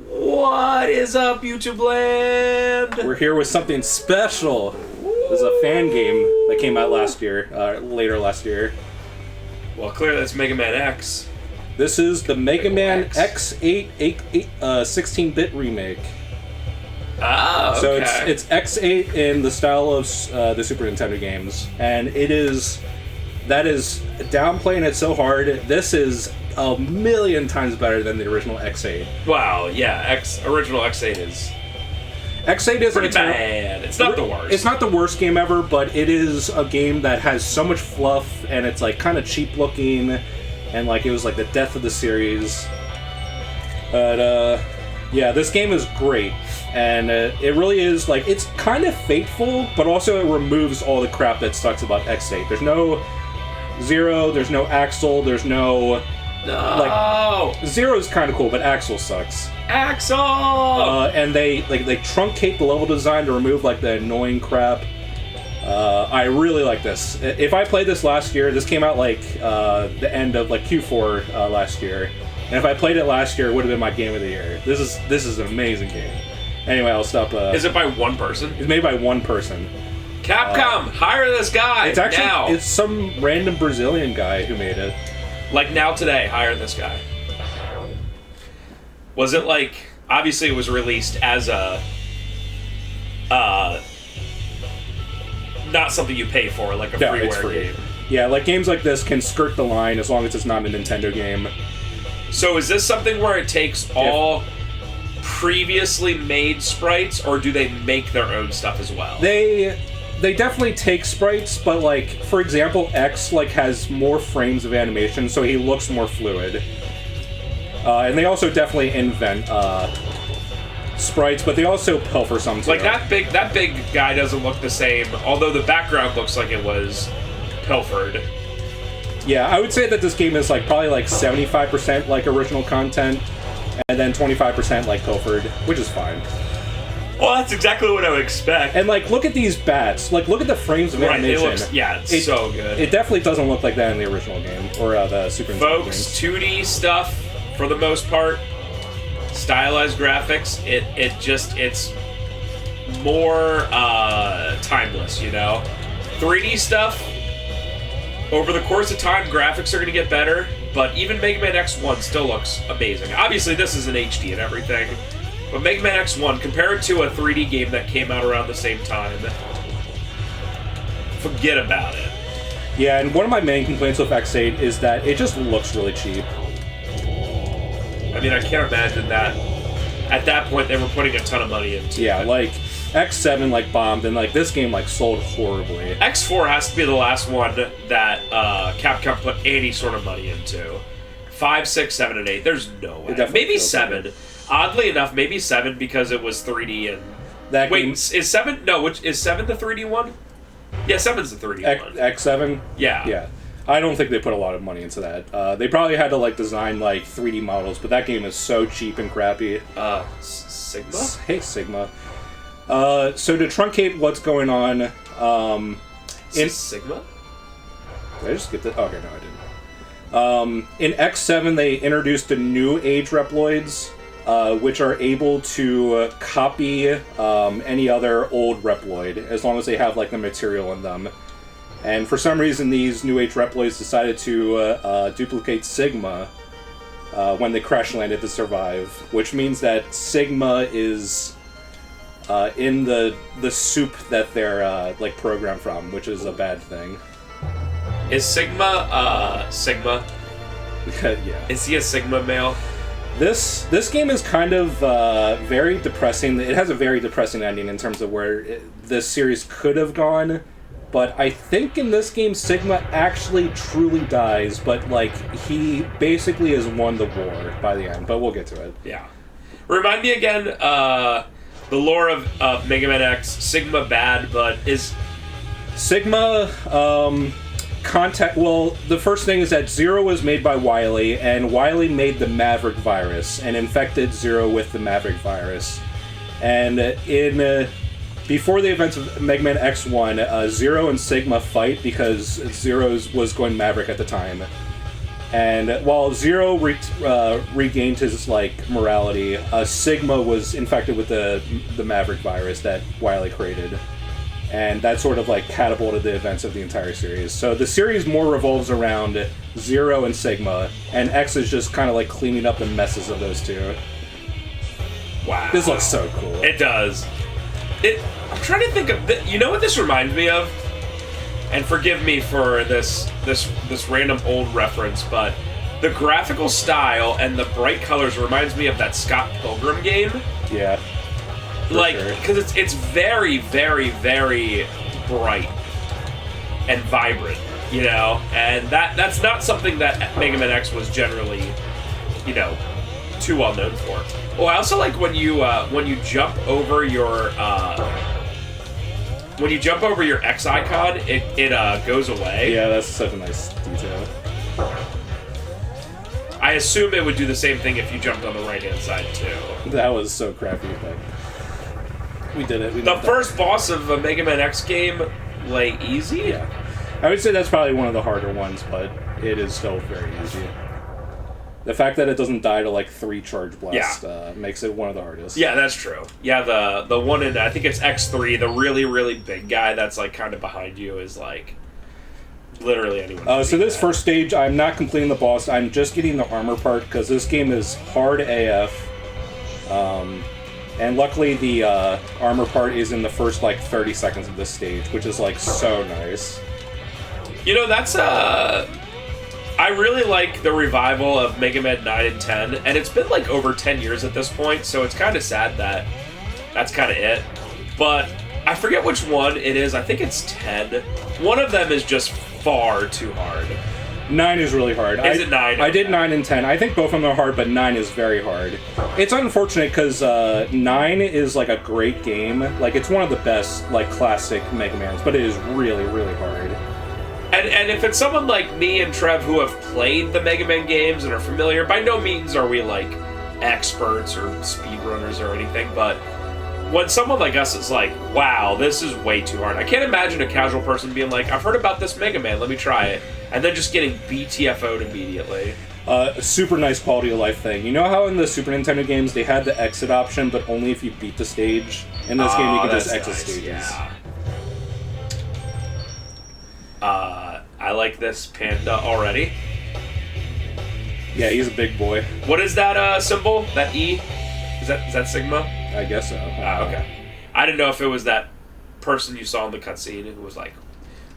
What is up, YouTube land? We're here with something special. This is a fan game that came out later last year. Well, clearly that's Mega Man X. This is the Mega Man X8 16-bit remake. Ah, okay. So it's X8 in the style of the Super Nintendo games, and that is downplaying it so hard. This is a million times better than the original X8. Wow, yeah, original X8 is... X8 is pretty bad. It's not the worst. It's not the worst game ever, but it is a game that has so much fluff, and it's like kind of cheap looking, and like it was like the death of the series. But yeah, this game is great, and it really is like it's kind of faithful, but also it removes all the crap that sucks about X8. There's no Zero, there's no Axel, there's no... Like, Zero's kind of cool, but Axel sucks. Axel! And they truncate the level design to remove like the annoying crap. I really like this. If I played this last year, this came out like the end of like Q4 last year, and if I played it last year, it would have been my game of the year. This is an amazing game. Anyway, I'll stop. Is it by one person? It's made by one person. Capcom, hire this guy. It's actually now. It's some random Brazilian guy who made it. Like now today, hire this guy. Was it like, obviously it was released as a, not something you pay for, like a freeware game. Yeah, like games like this can skirt the line as long as it's not a Nintendo game. So is this something where it takes all previously made sprites, or do they make their own stuff as well? They definitely take sprites, but like, for example, X like has more frames of animation, so he looks more fluid. And they also definitely invent sprites, but they also pilfer some too. Like that big guy doesn't look the same, although the background looks like it was pilfered. Yeah, I would say that this game is like probably like 75% like original content, and then 25% like pilfered, which is fine. Well, that's exactly what I would expect. And like, look at these bats. Like, look at the frames of animation. It's so good. It definitely doesn't look like that in the original game or the Super Nintendo Folks, 2D stuff for the most part, stylized graphics. It's more timeless, you know. 3D stuff. Over the course of time, graphics are going to get better, but even Mega Man X1 still looks amazing. Obviously, this is an HD and everything. But Mega Man X1, compared to a 3D game that came out around the same time, forget about it. Yeah, and one of my main complaints with X8 is that it just looks really cheap. I mean, I can't imagine that at that point they were putting a ton of money into it. Yeah, like X7 like bombed, and like this game like sold horribly. X4 has to be the last one that Capcom put any sort of money into. 5, 6, 7, and 8. There's no way. Maybe 7. Oddly enough, maybe 7 because it was 3D and... That wait, game... is 7... No, is 7 the 3D one? Yeah, 7's the 3D one. X7? Yeah. Yeah. I don't think they put a lot of money into that. They probably had to like design like 3D models, but that game is so cheap and crappy. Sigma? Hey, Sigma. So to truncate what's going on... in Sigma? Did I just get that? Okay, no, I didn't. In X7, they introduced the new age Reploids, which are able to copy any other old Reploid, as long as they have like the material in them. And for some reason, these new age Reploids decided to duplicate Sigma when they crash landed to survive, which means that Sigma is in the soup that they're like programmed from, which is a bad thing. Is Sigma Sigma? Yeah. Is he a Sigma male? This game is kind of very depressing. It has a very depressing ending in terms of where this series could have gone. But I think in this game, Sigma actually truly dies, but like he basically has won the war by the end. But we'll get to it. Yeah. Remind me again, the lore of Mega Man X. Sigma bad, but is Sigma well, the first thing is that Zero was made by Wily, and Wily made the Maverick virus and infected Zero with the Maverick virus. And before the events of Mega Man X1, Zero and Sigma fight because Zero was going Maverick at the time. And while Zero regained his like morality, Sigma was infected with the Maverick virus that Wily created, and that sort of like catapulted the events of the entire series. So the series more revolves around Zero and Sigma, and X is just kind of like cleaning up the messes of those two. Wow, this looks so cool. It does. I'm trying to think of you know what this reminds me of, and forgive me for this random old reference, but the graphical style and the bright colors reminds me of that Scott Pilgrim game. Yeah. Like, because it's very, very, very bright and vibrant, you know, and that's not something that Mega Man X was generally, you know, too well known for. Oh, I also like when you jump over your X icon, it goes away. Yeah, that's such a nice detail. I assume it would do the same thing if you jumped on the right-hand side, too. That was so crappy, but we did it. The first boss of a Mega Man X game lay easy? Yeah. I would say that's probably one of the harder ones, but it is still very easy. The fact that it doesn't die to, like, 3 charge blasts makes it one of the hardest. Yeah, that's true. Yeah, the one in, I think it's X3, the really, really big guy that's, like, kind of behind you is, like, literally anyone. So this first stage, I'm not completing the boss. I'm just getting the armor part, because this game is hard AF. And luckily, the armor part is in the first, like, 30 seconds of this stage, which is, like, so nice. You know, that's, I really like the revival of Mega Man 9 and 10, and it's been like over 10 years at this point, so it's kind of sad that that's kind of it. But I forget which one it is. I think it's 10. One of them is just far too hard. 9 is really hard. Is it 9? I did 9 and 10. I think both of them are hard, but 9 is very hard. It's unfortunate because 9 is like a great game. Like, it's one of the best like classic Mega Mans, but it is really, really hard. And if it's someone like me and Trev who have played the Mega Man games and are familiar, by no means are we like experts or speedrunners or anything, but when someone like us is like, wow, this is way too hard, I can't imagine a casual person being like, I've heard about this Mega Man, let me try it, and then just getting BTFO'd immediately. A super nice quality of life thing. You know how in the Super Nintendo games they had the exit option, but only if you beat the stage? In this game, you can just exit stages. Yeah. I like this panda already. Yeah, he's a big boy. What is that symbol? That E? Is that Sigma? I guess so. Okay. I didn't know if it was that person you saw in the cutscene who was like,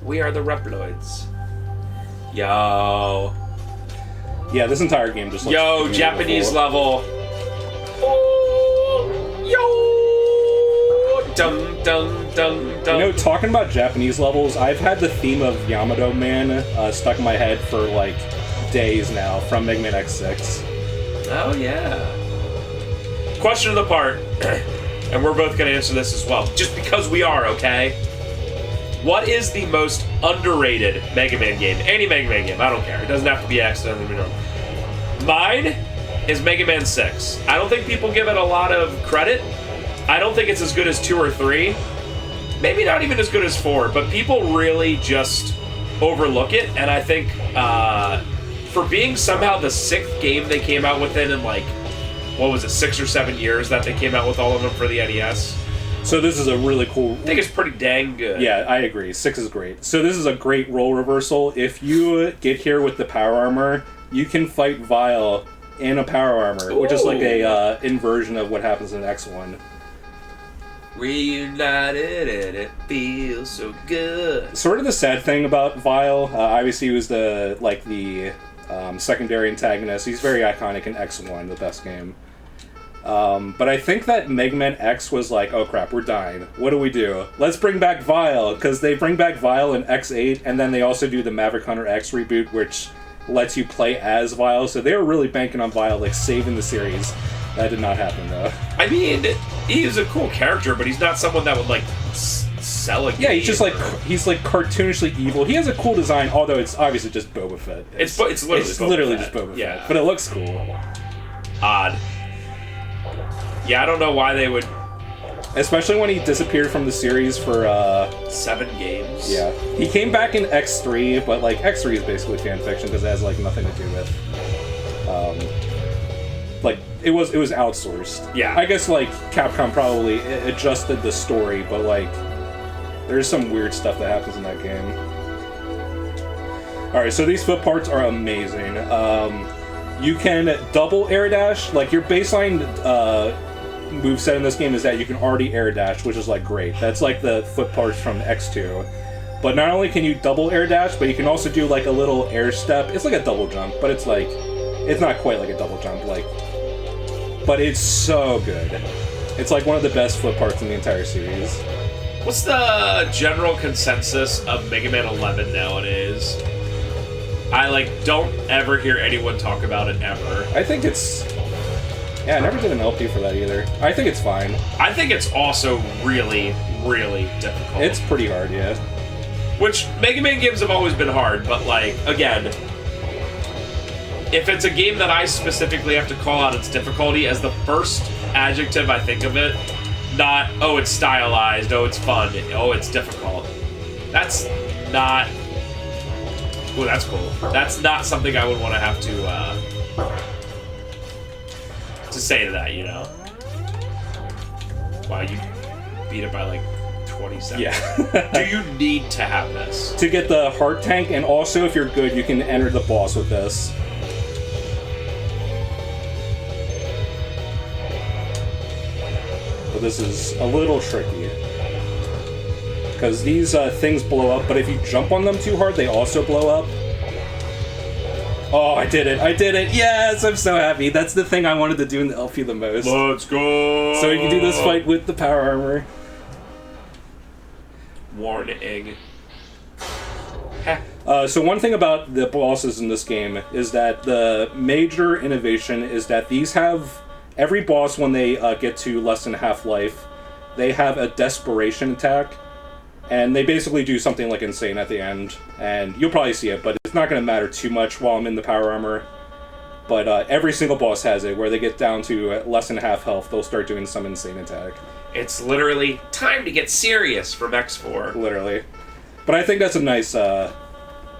"We are the Reploids." Yo. Yeah, this entire game just looks beautiful. Japanese level. Oh, yo. Dum dum dum dum. You know, talking about Japanese levels, I've had the theme of Yamato Man stuck in my head for like days now from Mega Man X6. Oh yeah. Question of the part, and we're both gonna answer this as well, just because we are, okay? What is the most underrated Mega Man game? Any Mega Man game, I don't care. It doesn't have to be X, doesn't have to be normal. Mine is Mega Man 6. I don't think people give it a lot of credit. I don't think it's as good as 2 or 3. Maybe not even as good as 4, but people really just overlook it, and I think for being somehow the 6th game they came out with in like, what was it, 6 or 7 years that they came out with all of them for the NES? So this is a really cool... I think it's pretty dang good. Yeah, I agree. 6 is great. So this is a great role reversal. If you get here with the power armor, you can fight Vile in a power armor, Ooh. Which is like a inversion of what happens in X1. Reunited and it feels so good. Sort of the sad thing about Vile, obviously he was the secondary antagonist. He's very iconic in X1, the best game. But I think that Mega Man X was like, oh crap, we're dying. What do we do? Let's bring back Vile, because they bring back Vile in X8, and then they also do the Maverick Hunter X reboot, which lets you play as Vile. So they were really banking on Vile, like saving the series. That did not happen though. I mean, he's a cool character, but he's not someone that would like sell a game. Yeah, he's just like he's like cartoonishly evil. He has a cool design, although it's obviously just Boba Fett. It's literally just Boba yeah. Fett, but it looks cool. Odd. Yeah, I don't know why they would. Especially when he disappeared from the series for 7 games. Yeah, he came back in X3, but like X3 is basically fan fiction because it has like nothing to do with like it was outsourced. Yeah, I guess like Capcom probably adjusted the story, but like there's some weird stuff that happens in that game. All right, so these foot parts are amazing. You can double air dash. Like your baseline moveset in this game is that you can already air dash, which is like great. That's like the foot parts from X2. But not only can you double air dash, but you can also do like a little air step. It's like a double jump, but it's like it's not quite like a double jump, like, but it's so good. It's like one of the best foot parts in the entire series. What's the general consensus of Mega Man 11 nowadays? I like don't ever hear anyone talk about it ever. I think it's I never did an LP for that either. I think it's fine. I think it's also really, really difficult. It's pretty hard, yeah. Which Mega Man games have always been hard, but like again, if it's a game that I specifically have to call out its difficulty as the first adjective I think of it, not, oh, it's stylized, oh, it's fun, oh, it's difficult. That's not... Ooh, that's cool. That's not something I would want to have to say to that, you know? Wow, you beat it by like 20 seconds. Yeah. Do you need to have this? To get the heart tank, and also if you're good, you can enter the boss with this. But this is a little tricky. Because these things blow up, but if you jump on them too hard, they also blow up. Oh, I did it! I did it! Yes! I'm so happy. That's the thing I wanted to do in the LP the most. Let's go! So you can do this fight with the power armor. Warning. So one thing about the bosses in this game is that the major innovation is that these have... Every boss, when they get to less than half-life, they have a desperation attack. And they basically do something like insane at the end. And you'll probably see it, but it's not going to matter too much while I'm in the power armor. But every single boss has it, where they get down to less than half health, they'll start doing some insane attack. It's literally time to get serious from X4. Literally. But I think that's a nice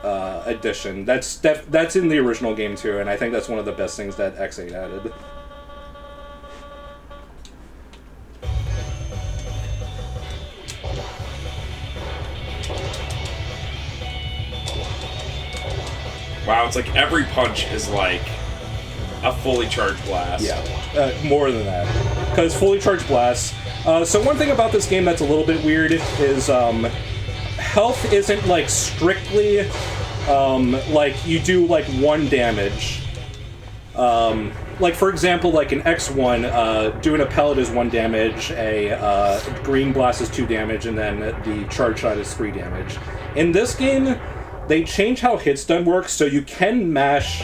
addition. That's in the original game too, and I think that's one of the best things that X8 added. Wow, it's like every punch is like a fully charged blast. Yeah, more than that. Because fully charged blasts... so one thing about this game that's a little bit weird is health isn't like strictly like you do like 1 damage. Like for example, like in X1, doing a pellet is 1 damage, a green blast is 2 damage, and then the charge shot is 3 damage. In this game, they change how hit stun works, so you can mash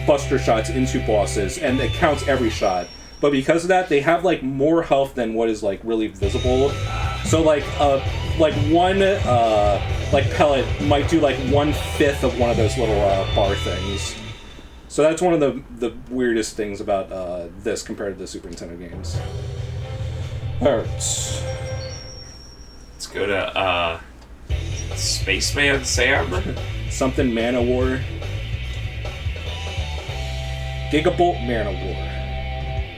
buster shots into bosses, and it counts every shot. But because of that, they have like more health than what is like really visible. So like one like pellet might do like 1/5 of one of those little bar things. So that's one of the weirdest things about this compared to the Super Nintendo games. Alright. Let's go to Spaceman Sam. Something Mana War. Gigabolt Mana War.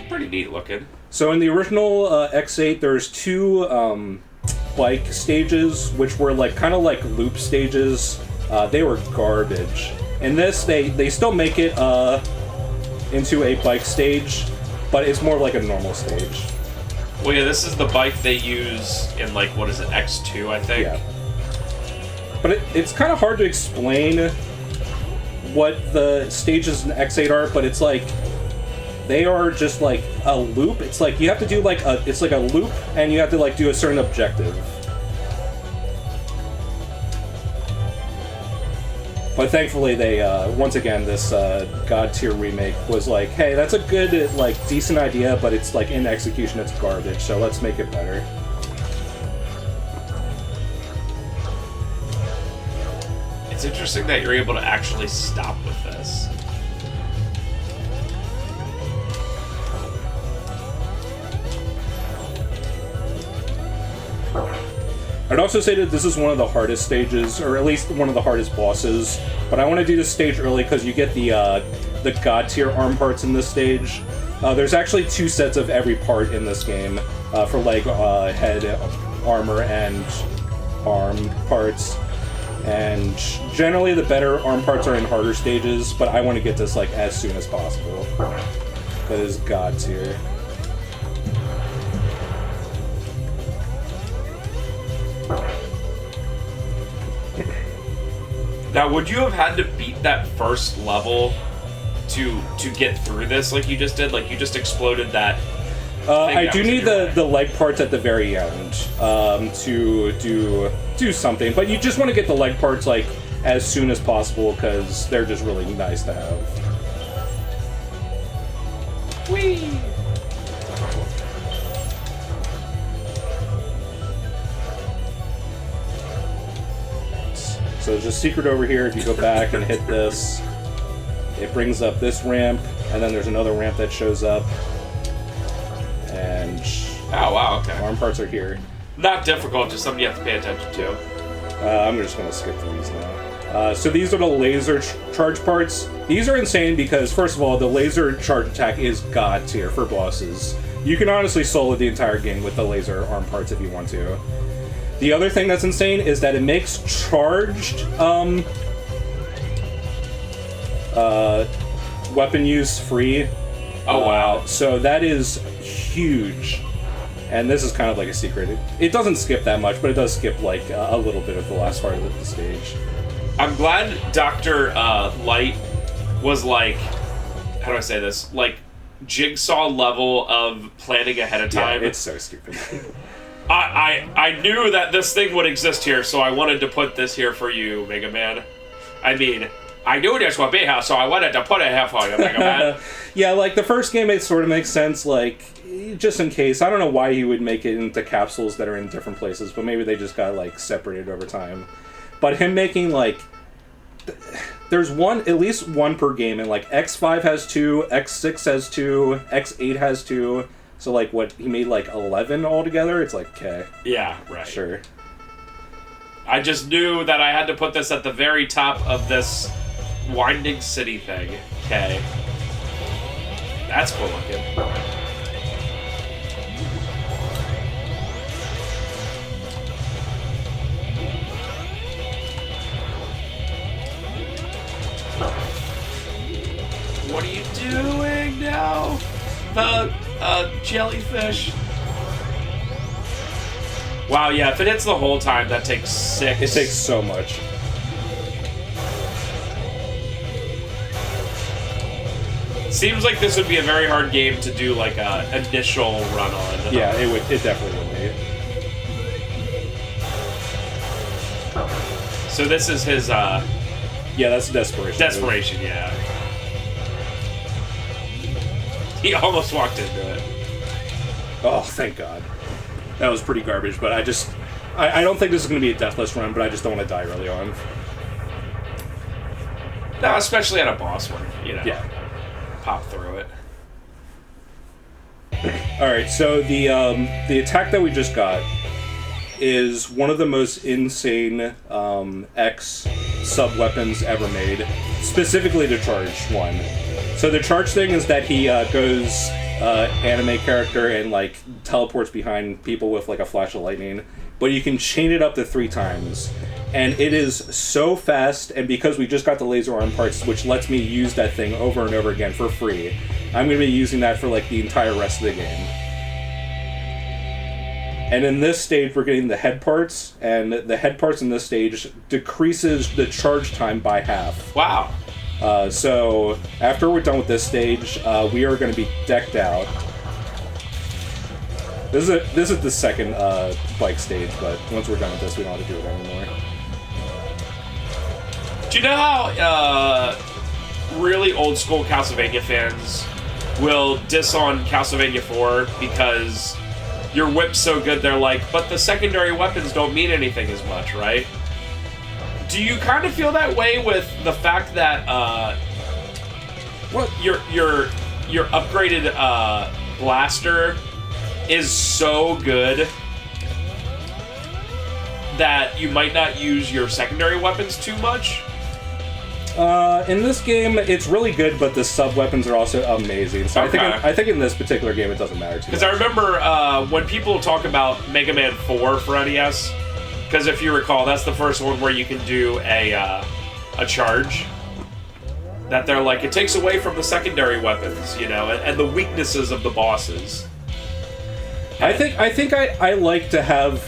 Pretty neat looking. So in the original X8, there's 2 bike stages, which were like kind of like loop stages. They were garbage. In this, they still make it into a bike stage, but it's more like a normal stage. Well, yeah, this is the bike they use in like, what is it, X2, I think? Yeah. But it's kind of hard to explain what the stages in X8 are, but it's like they are just like a loop. It's like you have to do like it's like a loop, and you have to like do a certain objective. But thankfully, they once again this God tier remake was like, hey, that's a good like decent idea, but it's like in execution it's garbage. So let's make it better. It's interesting that you're able to actually stop with this. I'd also say that this is one of the hardest stages, or at least one of the hardest bosses. But I want to do this stage early because you get the god tier arm parts in this stage. There's actually 2 sets of every part in this game for leg, head, armor, and arm parts. And generally the better arm parts are in harder stages, but I want to get this like as soon as possible. Because god tier. Now, would you have had to beat that first level to get through this like you just did? Like, you just exploded that... I do need the leg parts at the very end to do something, but you just want to get the leg parts like as soon as possible because they're just really nice to have. Whee! So there's a secret over here. If you go back and hit this, it brings up this ramp, and then there's another ramp that shows up. And oh wow, okay. Arm parts are here. Not difficult, just something you have to pay attention to. I'm just going to skip through these now. So these are the laser charge parts. These are insane because, first of all, the laser charge attack is god tier for bosses. You can honestly solo the entire game with the laser arm parts if you want to. The other thing that's insane is that it makes charged weapon use free. Oh wow. So that is huge. And this is kind of like a secret. It doesn't skip that much, but it does skip like a little bit of the last part of the stage. I'm glad Dr. Light was like, how do I say this? Like, Jigsaw level of planning ahead of time. Yeah, it's so stupid. I knew that this thing would exist here, so I wanted to put this here for you, Mega Man. I mean, I knew this would be here, so I wanted to put it here for you, Mega Man. Yeah, like, the first game, it sort of makes sense, like, just in case. I don't know why he would make it into capsules that are in different places, but maybe they just got, like, separated over time. But him making, like... There's at least one per game, and, like, X5 has 2, X6 has 2, X8 has 2... So, like, what, he made, like, 11 altogether? It's like, okay. Yeah, right. Sure. I just knew that I had to put this at the very top of this Winding City thing. Okay. That's cool looking. What are you doing now? The jellyfish. Wow, yeah, if it hits the whole time, that takes 6. It takes so much. Seems like this would be a very hard game to do, like, a initial run on. Yeah, it would. It definitely would be. So this is his, Yeah, that's Desperation. Desperation, yeah. He almost walked into it. Oh, thank God. That was pretty garbage, but I don't think this is going to be a deathless run, but I just don't want to die early on. No, especially at a boss one, you know. Yeah. Pop through it. Alright, so the attack that we just got is one of the most insane X sub-weapons ever made, specifically to charge one. So the charge thing is that he goes anime character and like teleports behind people with like a flash of lightning, but you can chain it up to 3 times. And it is so fast, and because we just got the laser arm parts, which lets me use that thing over and over again for free, I'm going to be using that for like the entire rest of the game. And in this stage, we're getting the head parts, and the head parts in this stage decreases the charge time by half. Wow. So after we're done with this stage, we are going to be decked out. This is the second bike stage, but once we're done with this, we don't have to do it anymore. Do you know how really old school Castlevania fans will diss on Castlevania 4 because your whip's so good? They're like, but the secondary weapons don't mean anything as much, right? Do you kind of feel that way with the fact that your upgraded blaster is so good that you might not use your secondary weapons too much. In this game, it's really good, but the sub-weapons are also amazing. So Okay. I think in this particular game, it doesn't matter too much. Because I remember when people talk about Mega Man 4 for NES, because if you recall, that's the first one where you can do a charge. That they're like, it takes away from the secondary weapons, you know, and the weaknesses of the bosses. I think I like to have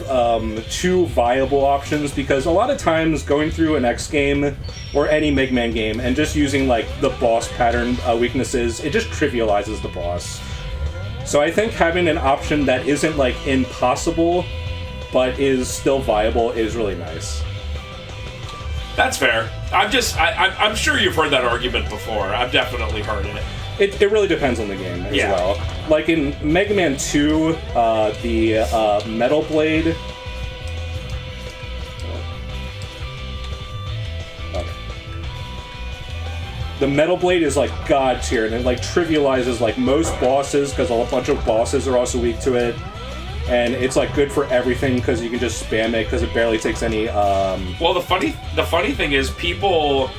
two viable options, because a lot of times going through an X game or any Mega Man game and just using like the boss pattern weaknesses, it just trivializes the boss. So I think having an option that isn't like impossible but is still viable is really nice. That's fair. I'm sure you've heard that argument before. I've definitely heard it. It really depends on the game as Yeah. well. Like in Mega Man 2, the Metal Blade. Okay. The Metal Blade is like god tier, and it like trivializes like most bosses because a bunch of bosses are also weak to it. And it's like good for everything because you can just spam it because it barely takes any. Well, the funny thing is people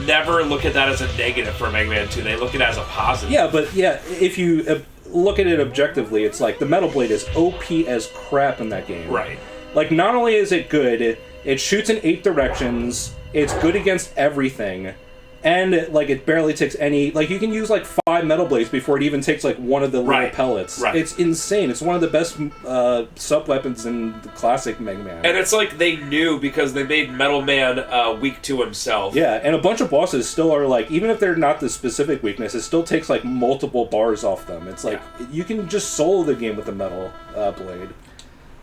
never look at that as a negative for Mega Man 2. They look at it as a positive. Yeah, but yeah, if you look at it objectively, it's like the Metal Blade is OP as crap in that game. Right. Like, not only is it good, it shoots in 8 directions, it's good against everything, and like it barely takes any. Like, you can use like 5 Metal Blades before it even takes like one of the little pellets. Right. It's insane. It's one of the best sub weapons in the classic Mega Man. And it's like they knew because they made Metal Man weak to himself. Yeah, and a bunch of bosses still are like, even if they're not the specific weakness, it still takes like multiple bars off them. It's like you can just solo the game with the Metal Blade.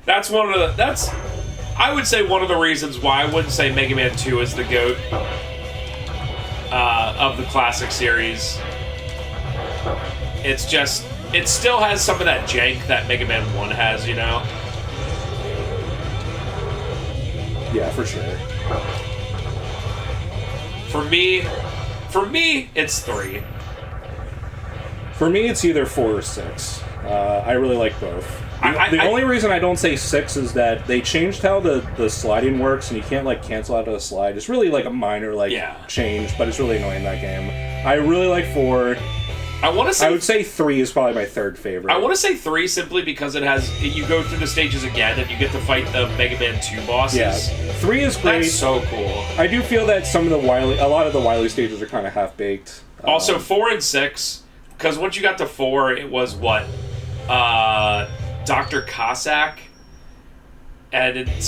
That's I would say one of the reasons why I wouldn't say Mega Man 2 is the GOAT of the classic series. It's just, it still has some of that jank that Mega Man 1 has, you know? Yeah, for sure. For me, it's 3. For me, it's either 4 or 6. I really like both. The only reason I don't say 6 is that they changed how the sliding works, and you can't like cancel out of the slide. It's really like a minor change, but it's really annoying in that game. I really like 4. I would say 3 is probably my third favorite. I want to say 3 simply because you go through the stages again and you get to fight the Mega Man 2 bosses. Yeah, 3 is great. That's so cool. I do feel that a lot of the Wily stages are kind of half baked. Also, 4 and 6, because once you got to 4, it was what? Dr. Cossack, and it's